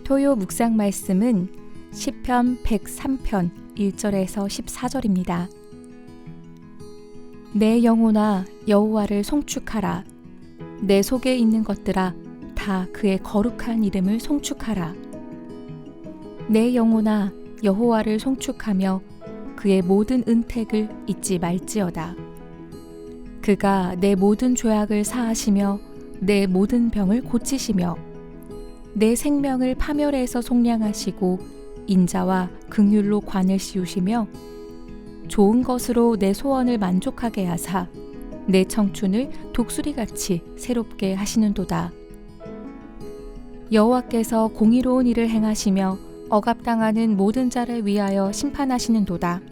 토요 묵상 말씀은 시편 103편 1절에서 14절입니다. 내 영혼아 여호와를 송축하라. 내 속에 있는 것들아 다 그의 거룩한 이름을 송축하라. 내 영혼아 여호와를 송축하며 그의 모든 은택을 잊지 말지어다. 그가 내 모든 죄악을 사하시며 내 모든 병을 고치시며 내 생명을 파멸해서 속량하시고 인자와 긍휼로 관을 씌우시며 좋은 것으로 내 소원을 만족하게 하사 내 청춘을 독수리같이 새롭게 하시는도다. 여호와께서 공의로운 일을 행하시며 억압당하는 모든 자를 위하여 심판하시는도다.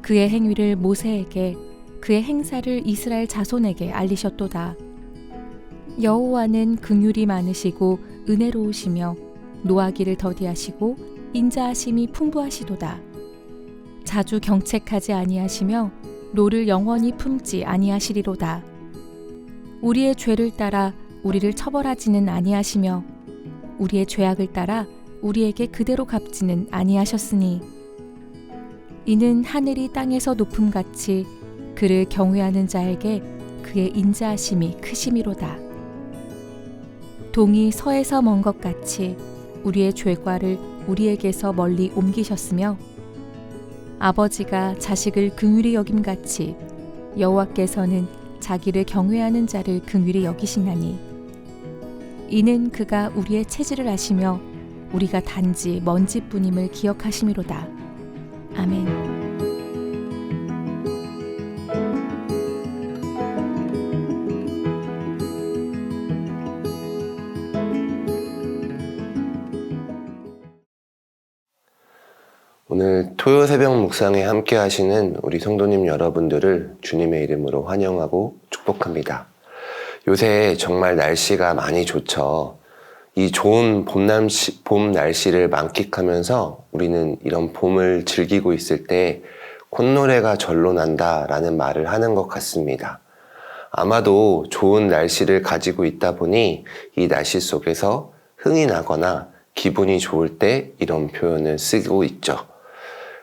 그의 행위를 모세에게 그의 행사를 이스라엘 자손에게 알리셨도다. 여호와는 긍휼이 많으시고 은혜로우시며 노하기를 더디하시고 인자하심이 풍부하시도다. 자주 경책하지 아니하시며 노를 영원히 품지 아니하시리로다. 우리의 죄를 따라 우리를 처벌하지는 아니하시며 우리의 죄악을 따라 우리에게 그대로 갚지는 아니하셨으니 이는 하늘이 땅에서 높음같이 그를 경외하는 자에게 그의 인자하심이 크심이로다. 동이 서에서 먼 것 같이 우리의 죄과를 우리에게서 멀리 옮기셨으며 아버지가 자식을 긍휼히 여김같이 여호와께서는 자기를 경외하는 자를 긍휼히 여기시나니 이는 그가 우리의 체질을 아시며 우리가 단지 먼지뿐임을 기억하심이로다. 아멘. 오늘 토요 새벽 묵상에 함께 하시는 우리 성도님 여러분들을 주님의 이름으로 환영하고 축복합니다. 요새 정말 날씨가 많이 좋죠. 이 좋은 봄 날씨를 만끽하면서 우리는 이런 봄을 즐기고 있을 때 콧노래가 절로 난다라는 말을 하는 것 같습니다. 아마도 좋은 날씨를 가지고 있다 보니 이 날씨 속에서 흥이 나거나 기분이 좋을 때 이런 표현을 쓰고 있죠.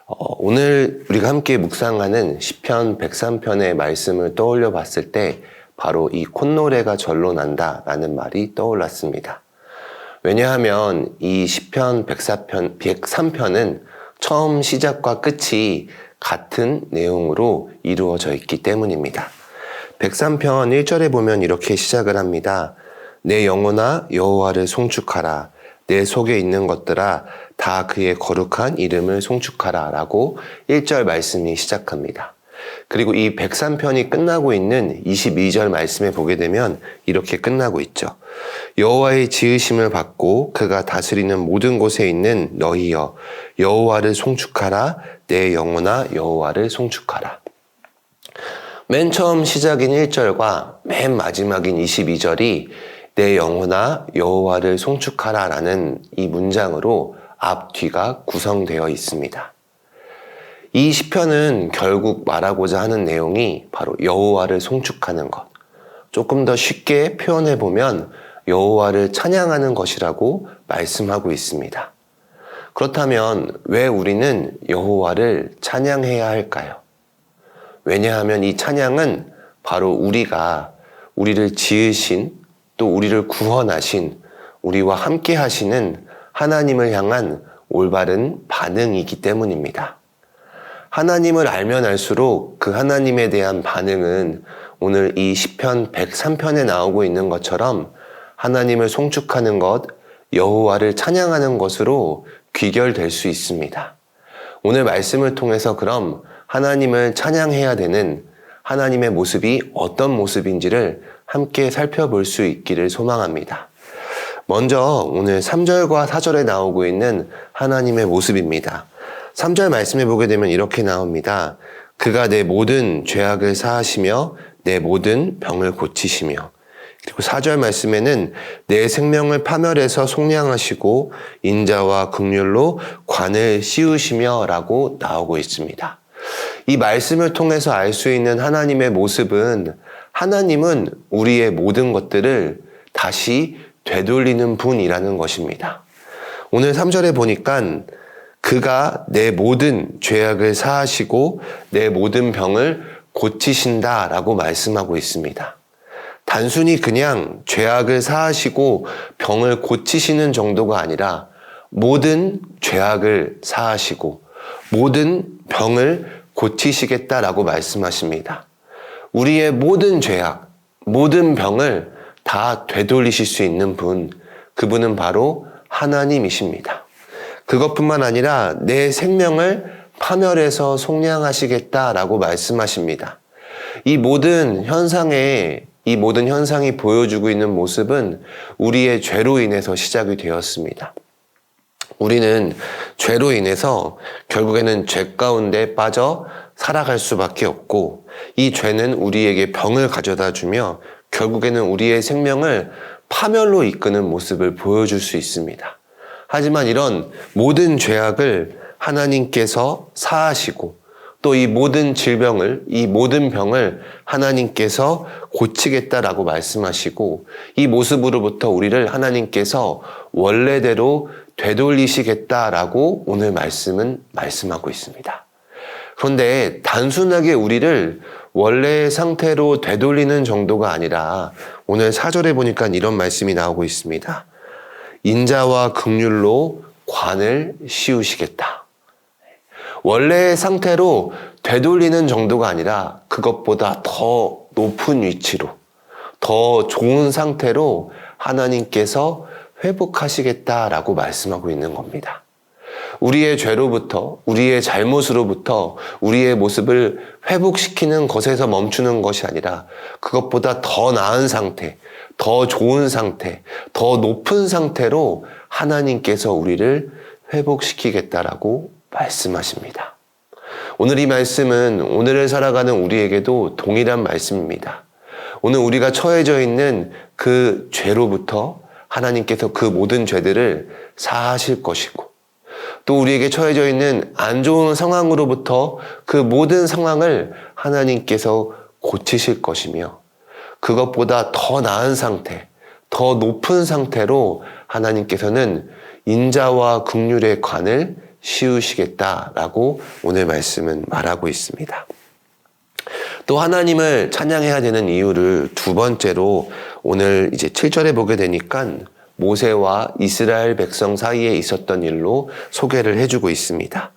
오늘 우리가 함께 묵상하는 시편 103편의 말씀을 떠올려 봤을 때 바로 이 콧노래가 절로 난다라는 말이 떠올랐습니다. 왜냐하면 이 시편 103편은 처음 시작과 끝이 같은 내용으로 이루어져 있기 때문입니다. 103편 1절에 보면 이렇게 시작을 합니다. 내 영혼아 여호와를 송축하라. 내 속에 있는 것들아 다 그의 거룩한 이름을 송축하라 라고 1절 말씀이 시작합니다. 그리고 이 103편이 끝나고 있는 22절 말씀에 보게 되면 이렇게 끝나고 있죠. 여호와의 지으심을 받고 그가 다스리는 모든 곳에 있는 너희여 여호와를 송축하라. 내 영혼아 여호와를 송축하라. 맨 처음 시작인 1절과 맨 마지막인 22절이 내 영혼아 여호와를 송축하라 라는 이 문장으로 앞뒤가 구성되어 있습니다. 이 시편은 결국 말하고자 하는 내용이 바로 여호와를 송축하는 것. 조금 더 쉽게 표현해 보면 여호와를 찬양하는 것이라고 말씀하고 있습니다. 그렇다면 왜 우리는 여호와를 찬양해야 할까요? 왜냐하면 이 찬양은 바로 우리가 우리를 지으신 또 우리를 구원하신 우리와 함께 하시는 하나님을 향한 올바른 반응이기 때문입니다. 하나님을 알면 알수록 그 하나님에 대한 반응은 오늘 이 시편 103편에 나오고 있는 것처럼 하나님을 송축하는 것, 여호와를 찬양하는 것으로 귀결될 수 있습니다. 오늘 말씀을 통해서 그럼 하나님을 찬양해야 되는 하나님의 모습이 어떤 모습인지를 함께 살펴볼 수 있기를 소망합니다. 먼저 오늘 3절과 4절에 나오고 있는 하나님의 모습입니다. 3절 말씀해 보게 되면 이렇게 나옵니다. 그가 내 모든 죄악을 사하시며 내 모든 병을 고치시며 그리고 4절 말씀에는 내 생명을 파멸해서 속량하시고 인자와 긍휼로 관을 씌우시며 라고 나오고 있습니다. 이 말씀을 통해서 알 수 있는 하나님의 모습은 하나님은 우리의 모든 것들을 다시 되돌리는 분이라는 것입니다. 오늘 3절에 보니까 그가 내 모든 죄악을 사하시고 내 모든 병을 고치신다라고 말씀하고 있습니다. 단순히 그냥 죄악을 사하시고 병을 고치시는 정도가 아니라 모든 죄악을 사하시고 모든 병을 고치시겠다라고 말씀하십니다. 우리의 모든 죄악, 모든 병을 다 되돌리실 수 있는 분, 그분은 바로 하나님이십니다. 그것뿐만 아니라 내 생명을 파멸해서 속량하시겠다라고 말씀하십니다. 이 모든 현상이 보여주고 있는 모습은 우리의 죄로 인해서 시작이 되었습니다. 우리는 죄로 인해서 결국에는 죄 가운데 빠져 살아갈 수밖에 없고, 이 죄는 우리에게 병을 가져다 주며 결국에는 우리의 생명을 파멸로 이끄는 모습을 보여줄 수 있습니다. 하지만 이런 모든 죄악을 하나님께서 사하시고 또 이 모든 질병을, 이 모든 병을 하나님께서 고치겠다라고 말씀하시고, 이 모습으로부터 우리를 하나님께서 원래대로 되돌리시겠다라고 오늘 말씀은 말씀하고 있습니다. 그런데 단순하게 우리를 원래의 상태로 되돌리는 정도가 아니라 오늘 4절에 보니까 이런 말씀이 나오고 있습니다. 인자와 긍휼로 관을 씌우시겠다. 원래의 상태로 되돌리는 정도가 아니라 그것보다 더 높은 위치로, 더 좋은 상태로 하나님께서 회복하시겠다라고 말씀하고 있는 겁니다. 우리의 죄로부터, 우리의 잘못으로부터 우리의 모습을 회복시키는 것에서 멈추는 것이 아니라 그것보다 더 나은 상태, 더 좋은 상태, 더 높은 상태로 하나님께서 우리를 회복시키겠다라고 말씀하십니다. 오늘 이 말씀은 오늘을 살아가는 우리에게도 동일한 말씀입니다. 오늘 우리가 처해져 있는 그 죄로부터 하나님께서 그 모든 죄들을 사하실 것이고, 또 우리에게 처해져 있는 안 좋은 상황으로부터 그 모든 상황을 하나님께서 고치실 것이며, 그것보다 더 나은 상태, 더 높은 상태로 하나님께서는 인자와 긍휼의 관을 씌우시겠다라고 오늘 말씀은 말하고 있습니다. 또 하나님을 찬양해야 되는 이유를 두 번째로 오늘 이제 7절에 보게 되니까 모세와 이스라엘 백성 사이에 있었던 일로 소개를 해주고 있습니다.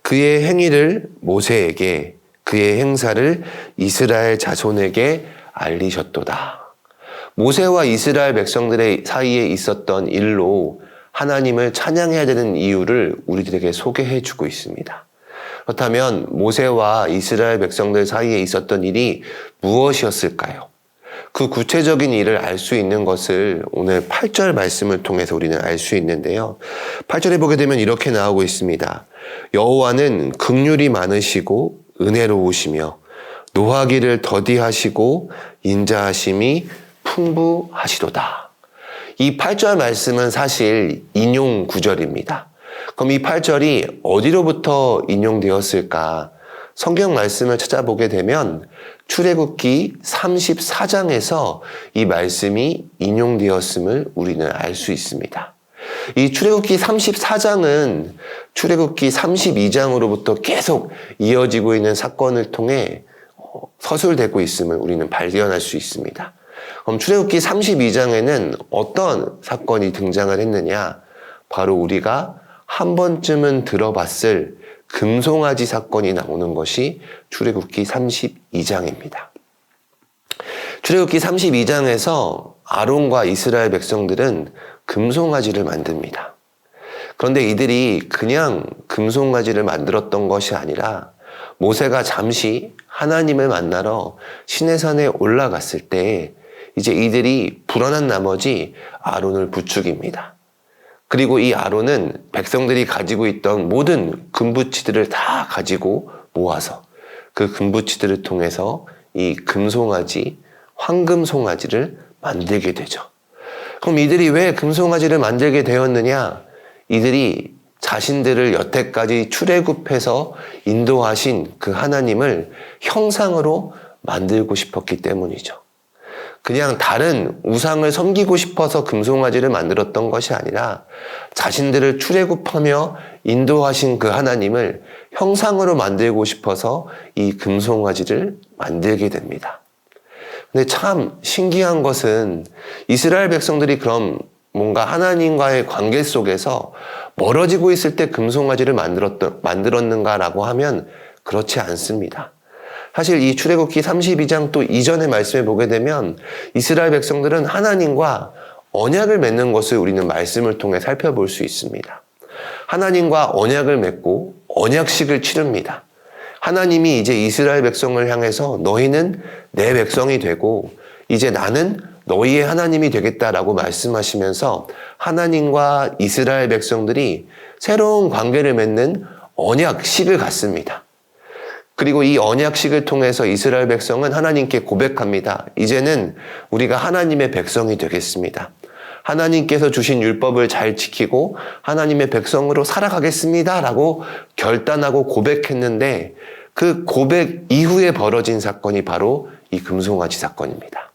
그의 행위를 모세에게, 그의 행사를 이스라엘 자손에게 알리셨도다. 모세와 이스라엘 백성들의 사이에 있었던 일로 하나님을 찬양해야 되는 이유를 우리들에게 소개해 주고 있습니다. 그렇다면 모세와 이스라엘 백성들 사이에 있었던 일이 무엇이었을까요? 그 구체적인 일을 알 수 있는 것을 오늘 8절 말씀을 통해서 우리는 알 수 있는데요. 8절에 보게 되면 이렇게 나오고 있습니다. 여호와는 긍휼이 많으시고 은혜로우시며 노하기를 더디하시고 인자하심이 풍부하시도다. 이 8절 말씀은 사실 인용 구절입니다. 그럼 이 8절이 어디로부터 인용되었을까? 성경 말씀을 찾아보게 되면 출애굽기 34장에서 이 말씀이 인용되었음을 우리는 알 수 있습니다. 이 출애굽기 34장은 출애굽기 32장으로부터 계속 이어지고 있는 사건을 통해 서술되고 있음을 우리는 발견할 수 있습니다. 그럼 출애굽기 32장에는 어떤 사건이 등장을 했느냐? 바로 우리가 한 번쯤은 들어봤을 금송아지 사건이 나오는 것이 출애굽기 32장입니다. 출애굽기 32장에서 아론과 이스라엘 백성들은 금송아지를 만듭니다. 그런데 이들이 그냥 금송아지를 만들었던 것이 아니라 모세가 잠시 하나님을 만나러 시내산에 올라갔을 때 이제 이들이 불안한 나머지 아론을 부축입니다. 그리고 이 아론은 백성들이 가지고 있던 모든 금부치들을 다 가지고 모아서 그 금부치들을 통해서 이 금송아지, 황금송아지를 만들게 되죠. 그럼 이들이 왜 금송아지를 만들게 되었느냐? 이들이 자신들을 여태까지 출애굽해서 인도하신 그 하나님을 형상으로 만들고 싶었기 때문이죠. 그냥 다른 우상을 섬기고 싶어서 금송아지를 만들었던 것이 아니라 자신들을 출애굽하며 인도하신 그 하나님을 형상으로 만들고 싶어서 이 금송아지를 만들게 됩니다. 근데 참 신기한 것은 이스라엘 백성들이 그럼 뭔가 하나님과의 관계 속에서 멀어지고 있을 때 금송아지를 만들었는가라고 하면 그렇지 않습니다. 사실 이 출애굽기 32장 또 이전의 말씀에 보게 되면 이스라엘 백성들은 하나님과 언약을 맺는 것을 우리는 말씀을 통해 살펴볼 수 있습니다. 하나님과 언약을 맺고 언약식을 치릅니다. 하나님이 이제 이스라엘 백성을 향해서 너희는 내 백성이 되고 이제 나는 너희의 하나님이 되겠다라고 말씀하시면서 하나님과 이스라엘 백성들이 새로운 관계를 맺는 언약식을 갖습니다. 그리고 이 언약식을 통해서 이스라엘 백성은 하나님께 고백합니다. 이제는 우리가 하나님의 백성이 되겠습니다. 하나님께서 주신 율법을 잘 지키고 하나님의 백성으로 살아가겠습니다. 라고 결단하고 고백했는데 그 고백 이후에 벌어진 사건이 바로 이 금송아지 사건입니다.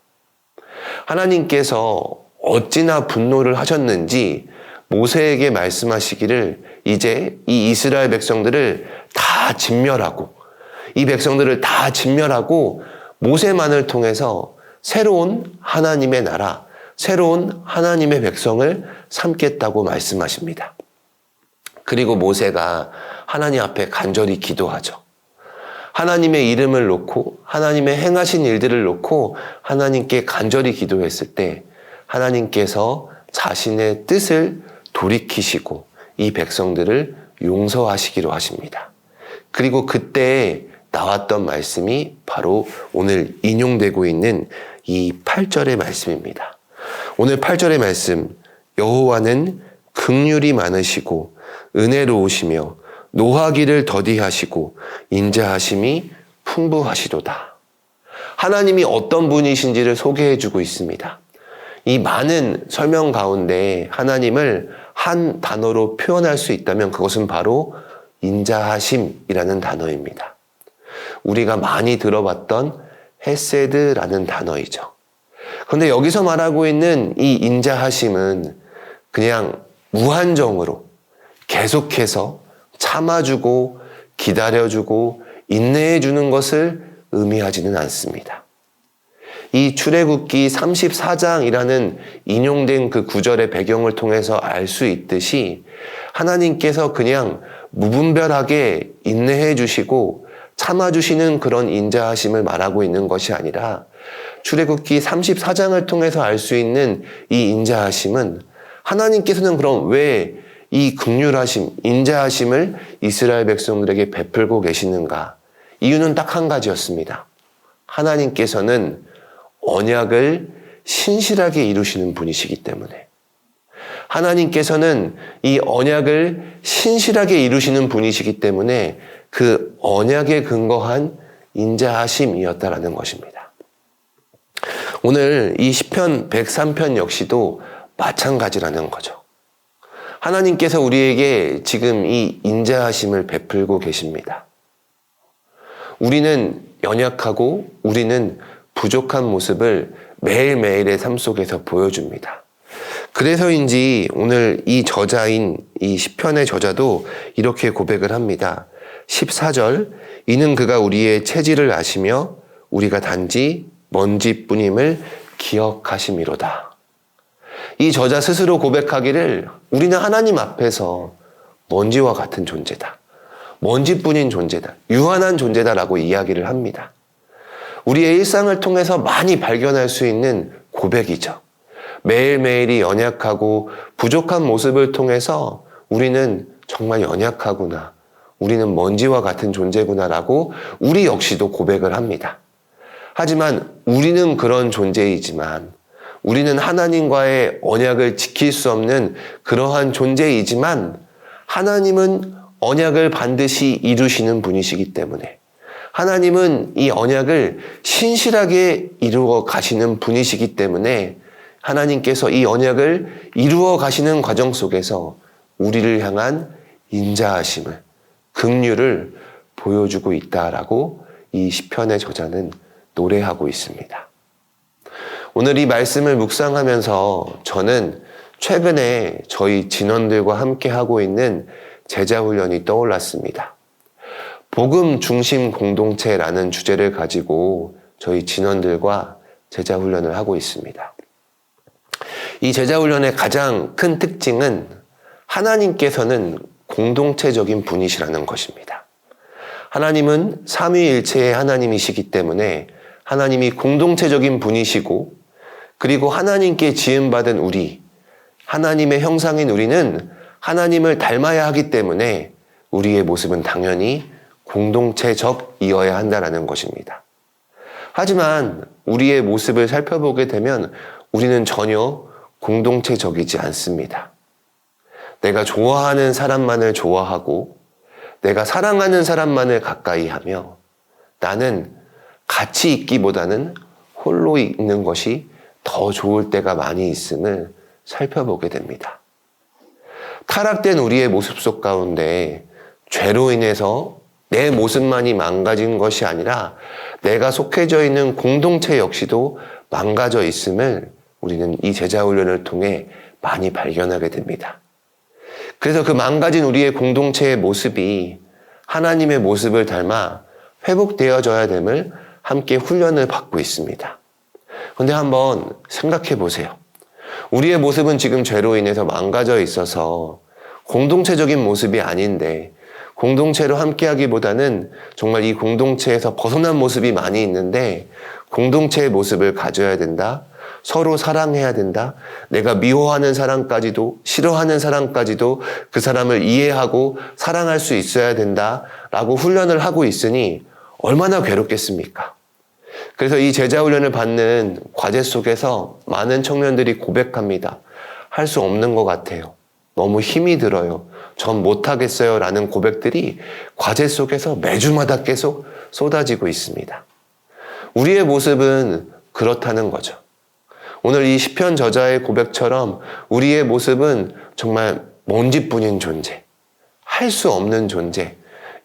하나님께서 어찌나 분노를 하셨는지 모세에게 말씀하시기를 이제 이 이스라엘 백성들을 다 진멸하고 이 백성들을 다 진멸하고 모세만을 통해서 새로운 하나님의 나라, 새로운 하나님의 백성을 삼겠다고 말씀하십니다. 그리고 모세가 하나님 앞에 간절히 기도하죠. 하나님의 이름을 놓고 하나님의 행하신 일들을 놓고 하나님께 간절히 기도했을 때 하나님께서 자신의 뜻을 돌이키시고 이 백성들을 용서하시기로 하십니다. 그리고 그때 나왔던 말씀이 바로 오늘 인용되고 있는 이 8절의 말씀입니다. 오늘 8절의 말씀, 여호와는 긍휼이 많으시고 은혜로우시며 노하기를 더디하시고 인자하심이 풍부하시도다. 하나님이 어떤 분이신지를 소개해주고 있습니다. 이 많은 설명 가운데 하나님을 한 단어로 표현할 수 있다면 그것은 바로 인자하심이라는 단어입니다. 우리가 많이 들어봤던 헤세드라는 단어이죠. 그런데 여기서 말하고 있는 이 인자하심은 그냥 무한정으로 계속해서 참아주고 기다려주고 인내해주는 것을 의미하지는 않습니다. 이 출애굽기 34장이라는 인용된 그 구절의 배경을 통해서 알 수 있듯이 하나님께서 그냥 무분별하게 인내해 주시고 참아주시는 그런 인자하심을 말하고 있는 것이 아니라 출애굽기 34장을 통해서 알 수 있는 이 인자하심은 하나님께서는 그럼 왜 이 긍휼하심, 인자하심을 이스라엘 백성들에게 베풀고 계시는가? 이유는 딱 한 가지였습니다. 하나님께서는 언약을 신실하게 이루시는 분이시기 때문에 하나님께서는 이 언약을 신실하게 이루시는 분이시기 때문에 그 언약에 근거한 인자하심이었다라는 것입니다. 오늘 이 시편 103편 역시도 마찬가지라는 거죠. 하나님께서 우리에게 지금 이 인자하심을 베풀고 계십니다. 우리는 연약하고 우리는 부족한 모습을 매일매일의 삶 속에서 보여줍니다. 그래서인지 오늘 이 저자인 이 시편의 저자도 이렇게 고백을 합니다. 14절, 이는 그가 우리의 체질을 아시며 우리가 단지 먼지뿐임을 기억하심이로다. 이 저자 스스로 고백하기를 우리는 하나님 앞에서 먼지와 같은 존재다. 먼지뿐인 존재다. 유한한 존재다라고 이야기를 합니다. 우리의 일상을 통해서 많이 발견할 수 있는 고백이죠. 매일매일이 연약하고 부족한 모습을 통해서 우리는 정말 연약하구나. 우리는 먼지와 같은 존재구나라고 우리 역시도 고백을 합니다. 하지만 우리는 그런 존재이지만 우리는 하나님과의 언약을 지킬 수 없는 그러한 존재이지만 하나님은 언약을 반드시 이루시는 분이시기 때문에 하나님은 이 언약을 신실하게 이루어 가시는 분이시기 때문에 하나님께서 이 언약을 이루어 가시는 과정 속에서 우리를 향한 인자하심을, 긍휼을 보여주고 있다라고 이 시편의 저자는 노래하고 있습니다. 오늘 이 말씀을 묵상하면서 저는 최근에 저희 진원들과 함께 하고 있는 제자훈련이 떠올랐습니다. 복음 중심 공동체라는 주제를 가지고 저희 진원들과 제자훈련을 하고 있습니다. 이 제자훈련의 가장 큰 특징은 하나님께서는 공동체적인 분이시라는 것입니다. 하나님은 삼위일체의 하나님이시기 때문에 하나님이 공동체적인 분이시고, 그리고 하나님께 지음받은 우리, 하나님의 형상인 우리는 하나님을 닮아야 하기 때문에 우리의 모습은 당연히 공동체적이어야 한다는 것입니다. 하지만 우리의 모습을 살펴보게 되면 우리는 전혀 공동체적이지 않습니다. 내가 좋아하는 사람만을 좋아하고 내가 사랑하는 사람만을 가까이 하며 나는 같이 있기보다는 홀로 있는 것이 더 좋을 때가 많이 있음을 살펴보게 됩니다. 타락된 우리의 모습 속 가운데 죄로 인해서 내 모습만이 망가진 것이 아니라 내가 속해져 있는 공동체 역시도 망가져 있음을 우리는 이 제자훈련을 통해 많이 발견하게 됩니다. 그래서 그 망가진 우리의 공동체의 모습이 하나님의 모습을 닮아 회복되어져야 됨을 함께 훈련을 받고 있습니다. 그런데 한번 생각해 보세요. 우리의 모습은 지금 죄로 인해서 망가져 있어서 공동체적인 모습이 아닌데, 공동체로 함께하기보다는 정말 이 공동체에서 벗어난 모습이 많이 있는데 공동체의 모습을 가져야 된다. 서로 사랑해야 된다. 내가 미워하는 사람까지도, 싫어하는 사람까지도 그 사람을 이해하고 사랑할 수 있어야 된다라고 훈련을 하고 있으니 얼마나 괴롭겠습니까? 그래서 이 제자훈련을 받는 과제 속에서 많은 청년들이 고백합니다. 할 수 없는 것 같아요. 너무 힘이 들어요. 전 못하겠어요. 라는 고백들이 과제 속에서 매주마다 계속 쏟아지고 있습니다. 우리의 모습은 그렇다는 거죠. 오늘 이 시편 저자의 고백처럼 우리의 모습은 정말 먼지뿐인 존재, 할 수 없는 존재,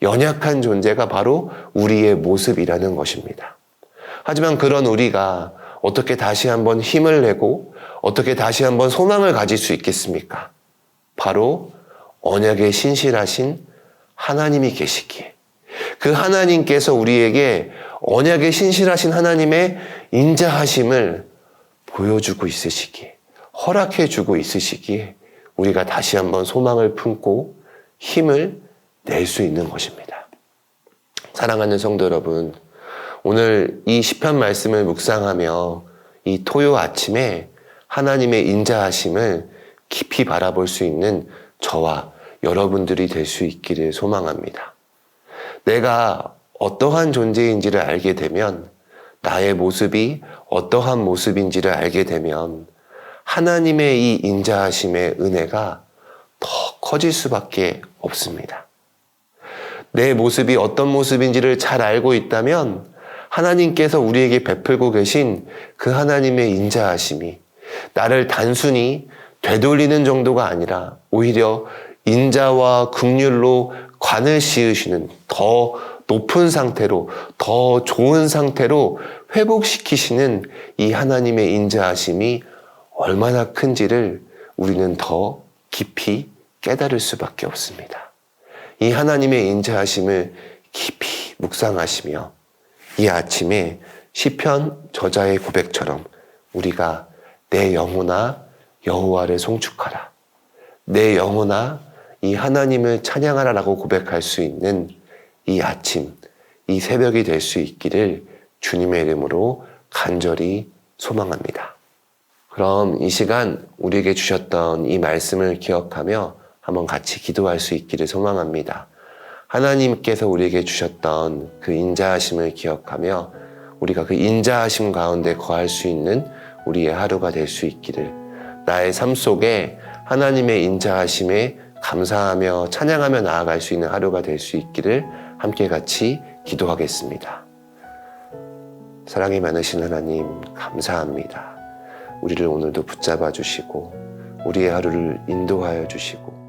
연약한 존재가 바로 우리의 모습이라는 것입니다. 하지만 그런 우리가 어떻게 다시 한번 힘을 내고 어떻게 다시 한번 소망을 가질 수 있겠습니까? 바로 언약에 신실하신 하나님이 계시기에, 그 하나님께서 우리에게 언약에 신실하신 하나님의 인자하심을 보여주고 있으시기에, 허락해주고 있으시기에 우리가 다시 한번 소망을 품고 힘을 낼 수 있는 것입니다. 사랑하는 성도 여러분, 오늘 이 시편 말씀을 묵상하며 이 토요 아침에 하나님의 인자하심을 깊이 바라볼 수 있는 저와 여러분들이 될 수 있기를 소망합니다. 내가 어떠한 존재인지를 알게 되면, 나의 모습이 어떠한 모습인지를 알게 되면 하나님의 이 인자하심의 은혜가 더 커질 수밖에 없습니다. 내 모습이 어떤 모습인지를 잘 알고 있다면 하나님께서 우리에게 베풀고 계신 그 하나님의 인자하심이 나를 단순히 되돌리는 정도가 아니라 오히려 인자와 긍휼로 관을 씌우시는 더 높은 상태로, 더 좋은 상태로 회복시키시는 이 하나님의 인자하심이 얼마나 큰지를 우리는 더 깊이 깨달을 수밖에 없습니다. 이 하나님의 인자하심을 깊이 묵상하시며 이 아침에 시편 저자의 고백처럼 우리가 내 영혼아 여호와를 송축하라, 내 영혼아 이 하나님을 찬양하라라고 고백할 수 있는 이 아침, 이 새벽이 될 수 있기를 주님의 이름으로 간절히 소망합니다. 그럼 이 시간 우리에게 주셨던 이 말씀을 기억하며 한번 같이 기도할 수 있기를 소망합니다. 하나님께서 우리에게 주셨던 그 인자하심을 기억하며 우리가 그 인자하심 가운데 거할 수 있는 우리의 하루가 될 수 있기를, 나의 삶 속에 하나님의 인자하심에 감사하며 찬양하며 나아갈 수 있는 하루가 될 수 있기를 함께 같이 기도하겠습니다. 사랑이 많으신 하나님, 감사합니다. 우리를 오늘도 붙잡아 주시고 우리의 하루를 인도하여 주시고